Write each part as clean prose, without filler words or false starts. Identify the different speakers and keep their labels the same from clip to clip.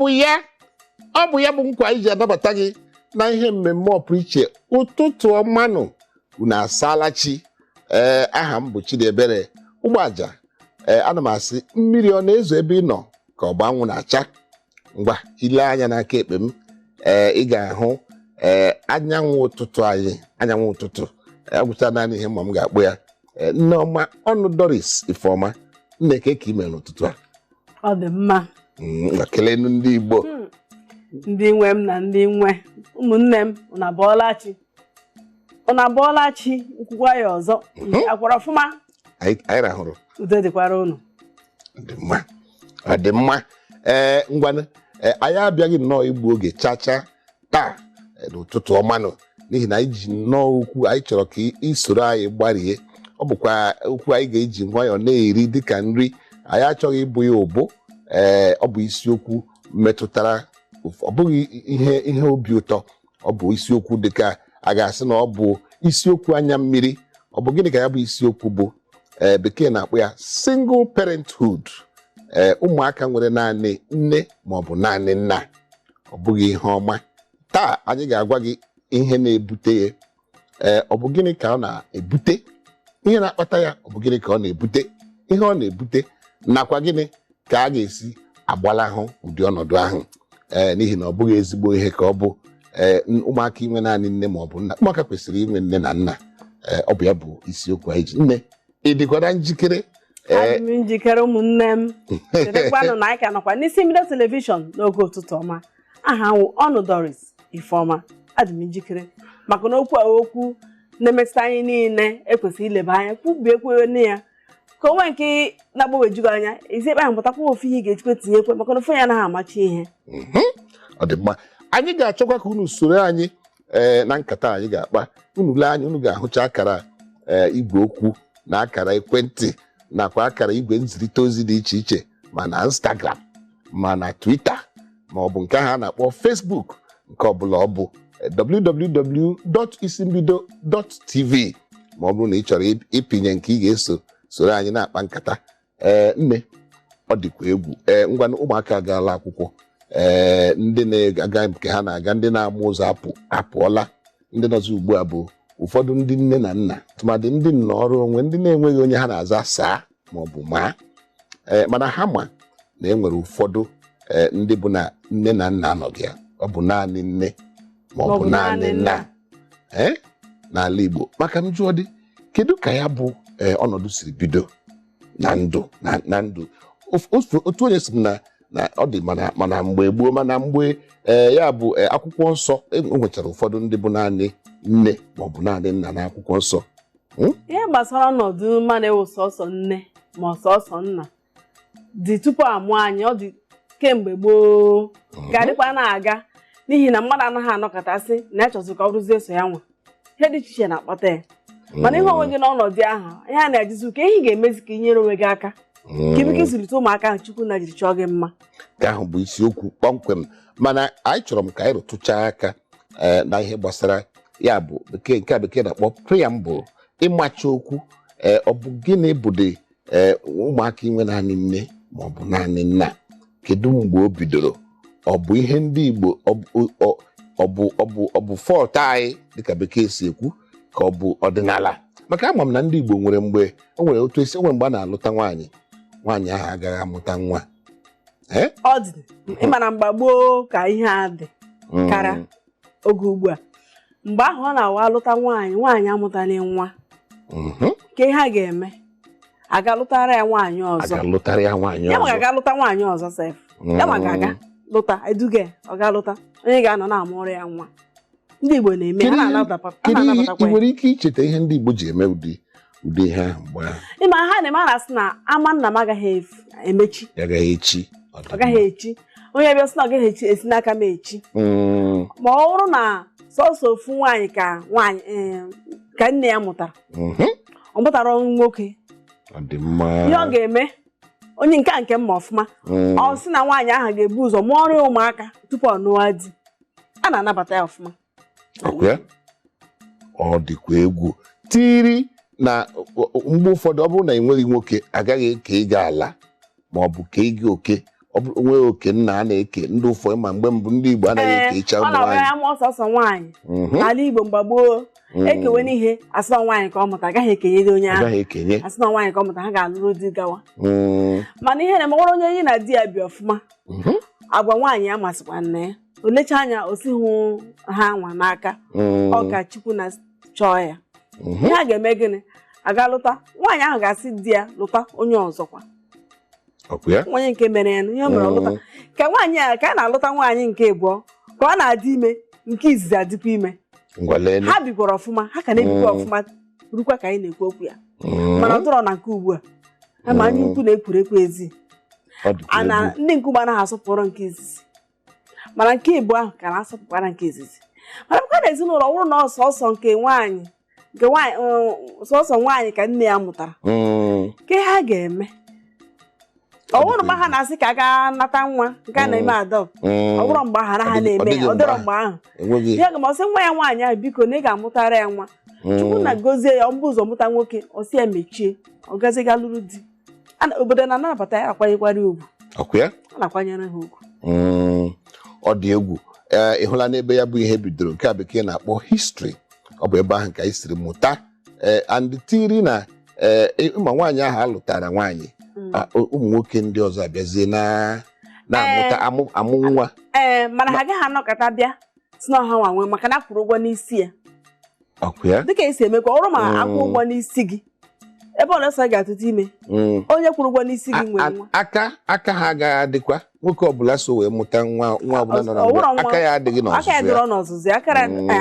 Speaker 1: bụ ya bụ nkwa iji anabata gị na ihe mmemme ọpụrụ iche ụtụtụ ọmanụ unu asaala chi. Aha m bụ Chidiebere Ụgbọaja. Ana m asị mmiri ọ na-ezo ebe ị nọ ka ọ bụ anwụ na-acha. Ngwa ile anya n'aka ekpe m ị ga-ahụ anyanwụ ụtụtụ anyị, anyanwụ ụtụtụ. Agwụcha naanị ihe mma m ga-akpụ ya. Nneọma ọnụ Doris Ifeọma, Nneke ka ime n'ụtụtụ a.
Speaker 2: Ọ dị mma.
Speaker 1: Kelee ndị Igbo.
Speaker 2: Ndị nwe m na ndị nwe ụmụnne m, unu abọọla chi nkwukwa ya ọzọ. Akwara ọfụma.
Speaker 1: Anyị rahụrụ.
Speaker 2: Udo dịkwara unu.
Speaker 1: Ọ dị mma. Ngwanụ anyị abịaghị nnọọ igbu oge chacha taa n'ụtụtụ ọmanụ n'ihi na anyị ji nnọọ okwu anyị chọrọ ka isoro anyị gbarie. Ọ bụkwa okwu anyị ga-eji nwayọọ na-eri dịka nri. Anyị achọghị ịbụ ya ụbụ. Ọ bụ isiokwu metụtara, ọ bụghị ihe obi ụtọ. Ọ bụ isiokwu dịka a ga-asị na ọ bụ isiokwu anya mmiri. Ọ bụ gịnị ka ya bụ isiokwu bụ? Bekee na-akpọ ya single parenthood. Ụmụaka nwere naanị nne maọbụ naanị nna. Ọ bụghị ihe ọma. Taa anyị ga-agwa gị ihe na-ebute ya. Ọ bụ gịnị ka ọ na-ebute? Ihe na-akpata ya ọ bụ gịnị ka ọ na-ebute? Ihe ọ na-ebute nakwa gịnị ka a ga-esi agbalahụ ụdị ọnọdụ ahụ. N'ihi na ọ bụghị ezigbo ihe ka ọ bụ ụmụaka inwe naanị nne maọbụ nna. Ụmụaka kwesịrị inwe nne na nna. Ọ bụ ya bụ isiokwu anyị ji. Nne, ị dịkwara njikere?
Speaker 2: Adị m njikere ụmụnne m. Chetakwanụ na anyị ka nọkwa n'isi mbido telivishọn n'oge ụtụtụ ọma. Aha ọnụ Doris Ifeọma. Adị m njikere maka na okwu na-emetụta anyị niile ekwesịrị ileba anya kwubiekwe nne ya ka onwe nke na-agbanwejugo anya ezi ekpe ahụ pụtakwa ofu ihe ga-ejikwa tinyekwe maka na ofu ya anaghị amachi ihe.
Speaker 1: Ọ dị mma. Anyị ga-achọkwa ka unu soro anyị na nkata anyị ga-akpa. Unu lee anya, unu ga-ahụcha akara igwe okwu na akara ekwentị nakwa akara igwe nzirịta ozi dị iche iche ma na Instagram ma na Twitter ma ọ bụ nke ahụ a na-akpọ Facebook. Nke ọbụla ọ bụ www.isimbido.tv ma ọ bụrụ na ị chọrọ ịpịnye nke ị ga-eso soro anyị na-akpa nkata. Nne, ọ dịkwa egwu. Ngwa ụmụaka agaala akwụkwọ. Ndị na-aga nke ha na-aga, ndị na-amụ ụzọ apụọla. Ndị nọzọ ugbu a bụ ụfọdụ ndị nne na nna, tụmadị ndị nnọọrụ onwe, ndị na-enweghị onye ha na-aza saa maọbụ maa. Mana ha ma na enwere ụfọdụ ndị bụ na nne na nna anọghị ya. Ọ bụ naanị nne maọbụ naanị nna n'ala Igbo. Maka m jụọ dị, kedu ka ya bụ ọnọdụ siri bido na ndụ otu onye sị na ọ dị mana mgbe gboo, mana mgbe ya bụ akwụkwọ nsọ enwechara ụfọdụ ndị bụ naanị nne maọbụ naanị nna na akwụkwọ nsọ.
Speaker 2: Ihe gbasara ọnọdụ mmadụ ewu sọsọ nne ma sọsọ nna dị tupu amụ anyị. Ọ dị kemgbe gboo ga-adịkwa na-aga n'ihi na mmadụ anaghị anọkọtasị na ya chọzụ ka ọ rụzie so ya nwa. Ihe dị iche iche na-akpata ya. Mana ihe onwe gị n'ọnọdụ ahụ, ihe a na-ejizi ka ihe ga-emezi ka inyere onwe gị aka ka ebe gị zụlite ụmụaka ahụ Chukwu na jiri chọọ gị mma.
Speaker 1: Nke ahụ bụ isiokwu kpọmkwem. Mana anyị chọrọ m ka anyị rụtụchaa aka na ihe gbasara ya bụ nke a bekee na-akpọ preamble, ịmacha okwu. Ọ bụ gịnị bụdị ụmụaka inwe naanị nne maọbụ naanị nna? Kedu mgbe o bidoro? Ọ bụ ihe ndị Igbo ọ bụ fọlt anyị dịka bekee si ekwu ka ọ bụ ọdịnala? Maka ama m na ndị Igbo nwere mgbe o nwere otu esi mgbe a na-alụta nwaanyị ahụ agaghị amụta nwa.
Speaker 2: Ọ dị ịmana mgbe gboo ka ihe a dị kara oge ugbu a. Mgbe ahụ ọ na-awa alụta nwaanyị amụtala nwa, ka ihe a ga-eme aga lụtara ya nwaanyị ọzọ. Ya ma ga lụta nwaanyị ọzọ sef. Ya ma ga lụta eduga ọ ga lụta onye ga-anọ na-amụrụ ya nwa. Ndị Igbo na-eme ha na-anabatakwa.
Speaker 1: Ị nwere ike icheta ihe ndị Igbo ji eme ụdị ihe ahụ mgbe ahụ?
Speaker 2: Ịma ha na-eme na-asị na ama nna m agaghị emechi.
Speaker 1: Ọ
Speaker 2: gaghị echi. Onye bịa sị na ọ gaghị esi n'aka m echi. Ma ọ bụrụ na sọsọ ofu nwaanyị ka nne ya mụtara, ọ mụtara nwoke, ihe ọ ga-eme onye nke mma ọfụma, ọ sị na nwaanyị ahụ ga-ebu ụzọ mụọrọ ụmụaka tupu ọ nụwa di. A na-anabata ya ọfụma.
Speaker 1: Ọ dịkwa egwu tiri na mgbe ụfọdụ ọ bụrụ na ị nweghị nwoke agaghị eke ị ga ala ma ọ bụ ka ị ga oke. onwe oke nna a na-eke ndị ụfọdụ ma mgbe mbụ ndị Igbo anaghị ekecha ụmụ nwaanyị.
Speaker 2: Ọ na-abụ ya ọsọsọ nwaanyị n'ala Igbo mgbe gboo ekewe n'ihe asị na nwaanyị ka ọ mụta agaghị ekenyere onye ahụ, asị na nwaanyị ka ọ mụta ha ga-alụrụ di gawa. Mana ihe na-emewara onye yi na di ya bi ọfụma agwa nwaanyị ya masịkwa nna ya, o lecha anya o si hụ ha nwa n'aka ọ ka Chukwu na chọọ ya, ihe a ga-eme gịnị aga lụta nwaanyị ahụ ga-asị di ya lụta onye ọzọkwa onye nke mere ya ihe o mere lụta ka nwaanyị a ka a na-alụta nwaanyị nke abụọ ka ọ na-adị ime nke izizi adịkwa ime. Ha bikwara ọfụma, ha ka na-ebikwa ọfụma rukwa ka anyị na-ekwu okwu ya, mana ọ dọrọ na nke ugbu a ma anyị ukwu na-ekwurekwu ezi ana ndị nke ugbu anaghị asọpụrụ nke izizi, mana nke abụọ ahụ ka na-asọpụkwara nke izizi. Mana bụkwa na ezinụlọ wụrụ na ọsọsọ nke nwaanyị sọsọ nwaanyị ka nne ya mụtara ke ha ga-eme ọ bụrụ mgbe ha na-asị ka a ga nata nwa nke a na-eme adọp, ọ bụrụ mgbe ha na-eme ya ọ dịrọ mgbe ahụ ihe ga ma ọsị nwa ya nwaanyị ahụ biko na ị ga-amụtara ya nwa Chukwu na gozie ya mbụ ụzọ mụta nwoke ọsị ya mechie ọ gaziga lụrụ di. Obodo na-anabata ya akwanyekwara ugwu, a na-akwanyere ha ugwu.
Speaker 1: Ọ dị egwu ịhụla n'ebe ya bụ ihe bidoro nke a bekee na-akpọ history. Ọ bụ ebe ahụ ka anyị siri mụta and tiri na ma nwaanyị ahụ alụtara nwaanyị ụmụ nwoke ndị ọzọ abịazie na-amụta amụ nwa.
Speaker 2: Mana ha agaghị anọkọta bịa si na ọha nwa nwee maka na akwụrụ ụgwọ n'isi ya dịka esi emekwa ọrụ ma akwụ ụgwọ n'isi gị ebe ọ na-eso ga-atụta ime onye kwụrụ ụgwọ n'isi gị nwere nwa
Speaker 1: aka ha agaghị adịkwa nwoke ọbụla so wee mụta nwa ọbụla nọ na aka ya adịghị n'ọzụzụ
Speaker 2: aka ya dịrọ n'ọzụzụ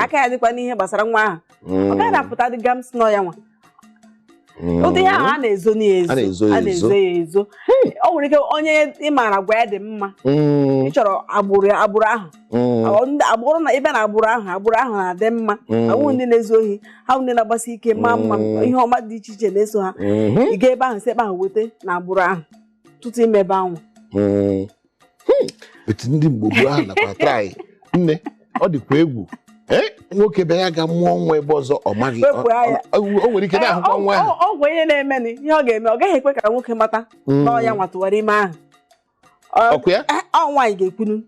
Speaker 2: aka ya dịkwa n'ihe gbasara nwa ahụ ọ gaghị apụta dị gams nọ ya nwa ụdị ihe ahụ a na-ezo ya ezo. O nwere ike onye ị maara gwa ya dị mma ị chọrọ agbụrụ ahụ na ebe na agbụrụ ahụ na-adị mma awụ ndị na-ezu ohi ha ndị na-agbasi ike ma mma ihe ọma dị iche iche na-eso ha ị ga ebe ahụ si ebe ahụ weta na agbụrụ ahụ tutu ime ebe ahụ.
Speaker 1: Etu ndị Igbo gboo ahụ nakwa trai nne ọ dịkwa egwu nwoke be ya ga mụọ nwa ebe ọzọ ọ maghị o nwere ike na-ahụkwa nwa ahụ.
Speaker 2: Ọ bụ ihe na-eme ihe ọ ga-eme ọ gaghị ekwe ka nwoke mata na ọ ya nwatụwara ime ahụ ọ nwaanyị ga-ekwunu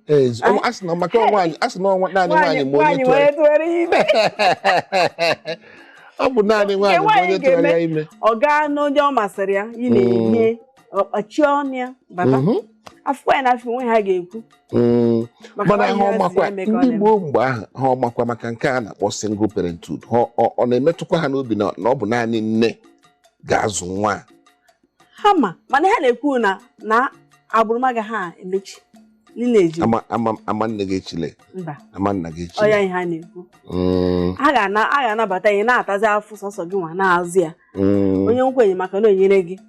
Speaker 1: asị na maka nwaanyị asị na naanị nwaanyị ma onye
Speaker 2: tụwara ime
Speaker 1: ọ bụ naanị nwaanyị ma onye tụwara ya ime
Speaker 2: ọ gaa n'onye ọ masịrị ya ị na-enye ọkpachie ọnụ ya bata afọ ya na afọ onwe ha ga-ekwu
Speaker 1: mana ha ọmakwa ndị Igbo mgbe ahụ ha ọmakwa maka nke a na-akpọ single parenthood ọ na-emetụkwa ha n'obi na ọ bụ naanị nne ga-azụ nwa
Speaker 2: ha mana ha na-ekwu na agbụrụmaga ha emechi
Speaker 1: ama nne gị echile ama nna gị
Speaker 2: echile ọ ya ihe ha na-ekwu a ga-anabata ya na-atazi afọ sọsọ gị nwa na-azụ ya onye nkwenye maka na onyere gị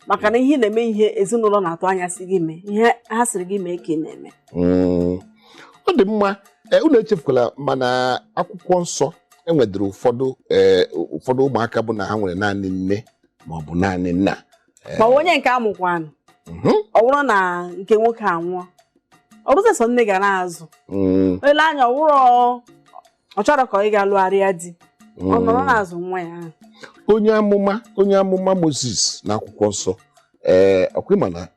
Speaker 2: maka na ihe na-eme ihe ezinụlọ na-atụ anya si gị mee ihe ha siri gị mee ka ị na-eme.
Speaker 1: Ọ dị mma unu echefukwala mana akwụkwọ nsọ enwedịrị ụfọdụ ụmụaka bụ na ha nwere naanị nne ma ọ bụ naanị nna
Speaker 2: ma onye nke amụkwanụ ọ bụrụ na nke nwoke anwụọ ọ bụrụ sọ nne ga na-azụ ele anya ọ chọrọ ka ị ga-alụgharịa di ọ nọrọ na-azụ nwa ya ahụ.
Speaker 1: Onye amụma Moses na akwụkwọ nsọ ọkwa ịma na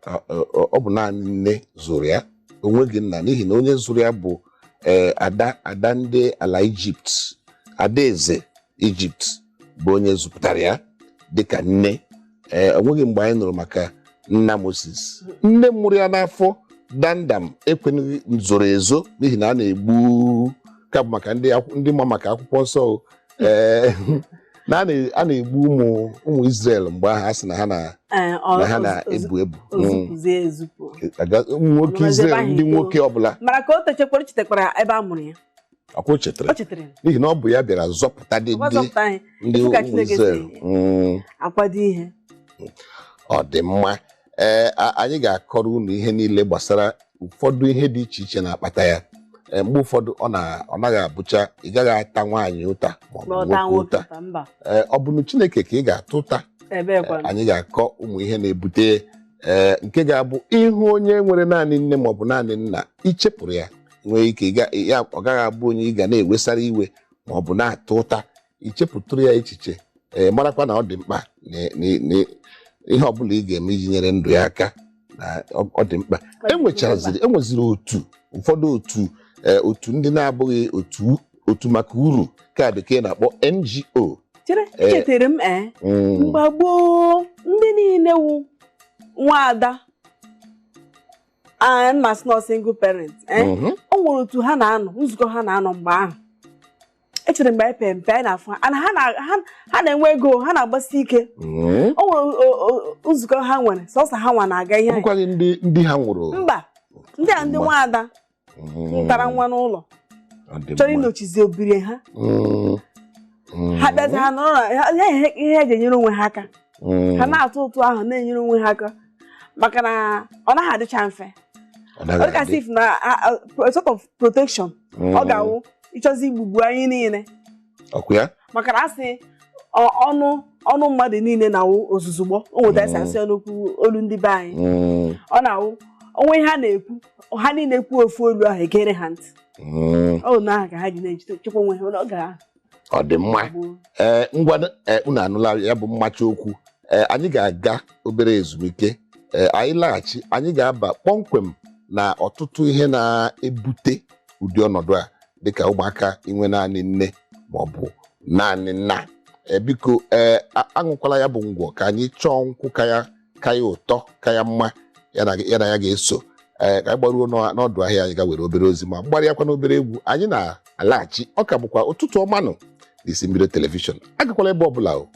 Speaker 1: ọ bụ naanị nne zụrụ ya onweghị nna n'ihi na onye zụrụ ya bụ ada ndị ala Ijipt adaeze Ijipt bụ onye zụpụtara ya dịka nne. Onweghị mgbe anyị nụrụ maka nna Moses. Nne mụrụ ya n'afọ dandam ekweghị zoro ezo n'ihi na a na-egbu ka bụ maka ndị ma maka akwụkwọ nsọ na a na-egbu ụmụ Israel mgbe ahụ a sị na ha na-ebu ụmụ nwoke Israel ndị nwoke ọbụla
Speaker 2: mara ka o chetakwara ebe a mụrụ ya
Speaker 1: o chetara n'ihi na ọ bụ ya bịara zọpụta ndị ụmụ Israel
Speaker 2: akwado ihe.
Speaker 1: Ọ dị mma anyị ga-akọrọ unu ihe niile gbasara ụfọdụ ihe dị iche iche na-akpata ya. Mgbe ụfọdụ ọ naghị abụcha ị gaghị ata nwaanyị ụta maọbụ nwoke ụta ọ bụ na Chineke ka ị ga-ata ụta. Anyị ga-akọ ụmụ ihe na-ebute nke ga-abụ ịhụ onye nwere naanị nne maọbụ naanị nna ichepụrụ ya nwee ike ọ gaghị abụ onye ị ga na-ewesara iwe maọbụ na-ata ụta ichepụtụrụ ya echiche marakwa na ọ dị mkpa ihe ọbụla ị ga-eme iji nyere ndụ ya aka na ọ dị mkpa. Enweziri ụfọdụ otu ndị na-abụghị otu maka uru ka bekee na-akpọ NGO.
Speaker 2: Echetara m mgbe gboo ndị niile wu nwaada masị nọ single parent o nwere otu ha na-anọ nzukọ ha na-anọ mgbe ahụ. Echere mgbe anyị pere mpe anyị na-afụ ha na-enwe ego ha na-agbasi ike. O nwere nzukọ ha nwere sọsọ ha nwa na-aga ihe
Speaker 1: ndị ha nwụrụ
Speaker 2: mba ndị a ndị nwaada ntara nwa n'ụlọ chọrọ ịnọchizi obiri ha ha bịazi ha nọrọ ihe eji enyere onwe ha aka ha na-atụ ụtụ ahụ na-enyere onwe ha aka maka na ọ naghị adịcha mfe. Ọ dịkasị if na sort of protection ọ ga-awụ ịchọzi igbugbu anyị niile maka na asị ọnụ mmadụ niile na-awụ ozuzugbo o nweta esi asị n'okwu olu ndị be anyị ọ na-awụ onwe ihe ha na-ekwu ha niile ekwu ofu olu ahụ egere ha ntị ọ na ka ha ji na-echekwa onwe ha n'oge ahụ.
Speaker 1: Ọ dị mma. Ngwa unu anụla ya bụ mmachi okwu. Anyị ga-aga obere ezumike. Anyị laghachi anyị ga-aba kpọmkwem na ọtụtụ ihe na-ebute ụdị ọnọdụ a dịka ụmụaka inwe naanị nne maọbụ naanị nna. Biko aṅụkwala ya bụ ngwọ ka anyị chọọ nkwụ ka ya ụtọ ka ya mma ya na ya ga-eso. Ka anyị gbaruo n'ọdụ ahịa anyị ga were obere ozi ma gbarịakwa n'obere egwu. Anyị na-alaghachi. Ọ ka bụkwa ụtụtụ ọma nọ n'isi mbido telivishọn. Agakwala ebe ọbụla o.